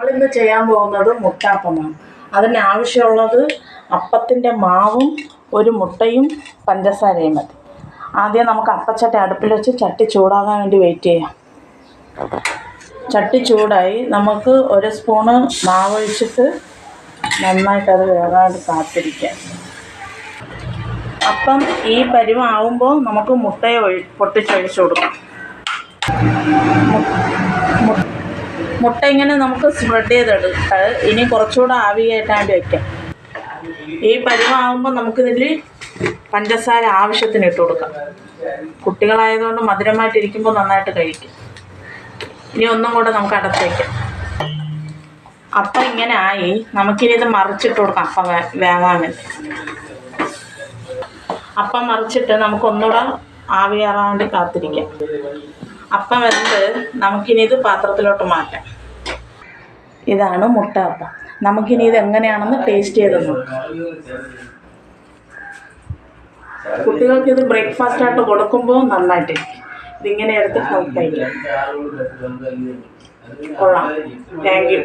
നമ്മളിന്ന് ചെയ്യാൻ പോകുന്നത് മുട്ടാപ്പമാണ്. അതിനാവശ്യമുള്ളത് അപ്പത്തിൻ്റെ മാവും ഒരു മുട്ടയും പഞ്ചസാരയും മതി. ആദ്യം നമുക്ക് അപ്പച്ചട്ടി അടുപ്പിൽ വെച്ച് ചട്ടി ചൂടാകാൻ വേണ്ടി വെയിറ്റ് ചെയ്യാം. ചട്ടി ചൂടായി നമുക്ക് ഒരു സ്പൂണ് മാവൊഴിച്ചിട്ട് നന്നായിട്ടത് വേകാണ്ട് കാത്തിരിക്കാം. അപ്പം ഈ പരുവാകുമ്പോൾ നമുക്ക് മുട്ടയെ പൊട്ടിച്ചൊഴിച്ച് കൊടുക്കാം. മുട്ട ഇങ്ങനെ നമുക്ക് സ്പ്രെഡ് ചെയ്തെടുത്ത് ഇനി കുറച്ചുകൂടെ ആവി കയറ്റാൻ വേണ്ടി വയ്ക്കാം. ഈ പരുവാകുമ്പോൾ നമുക്കിതിൽ പഞ്ചസാര ആവശ്യത്തിന് ഇട്ട് കൊടുക്കാം. കുട്ടികളായതുകൊണ്ട് മധുരമായിട്ടിരിക്കുമ്പോൾ നന്നായിട്ട് കഴിക്കും. ഇനി ഒന്നും കൂടെ നമുക്ക് അടച്ച് വയ്ക്കാം. അപ്പം ഇങ്ങനെ ആയി, നമുക്കിനി ഇത് മറിച്ചിട്ട് കൊടുക്കാം അപ്പം വേകാൻ വേണ്ടി. അപ്പം മറിച്ചിട്ട് നമുക്കൊന്നുകൂടെ ആവി കയറാൻ വേണ്ടി കാത്തിരിക്കാം. അപ്പം വെന്ത് നമുക്കിനി ഇത് പാത്രത്തിലോട്ട് മാറ്റാം. ഇതാണ് മുട്ട അപ്പം. നമുക്കിനി ഇത് എങ്ങനെയാണെന്ന് ടേസ്റ്റ് ചെയ്ത് നോക്കാം. കുട്ടികൾക്ക് ഇത് ബ്രേക്ക്ഫാസ്റ്റായിട്ട് കൊടുക്കുമ്പോൾ നന്നായിട്ടിരിക്കും. ഇതിങ്ങനെ എടുത്ത് കഴിക്കാം. കൊള്ളാം. Thank you.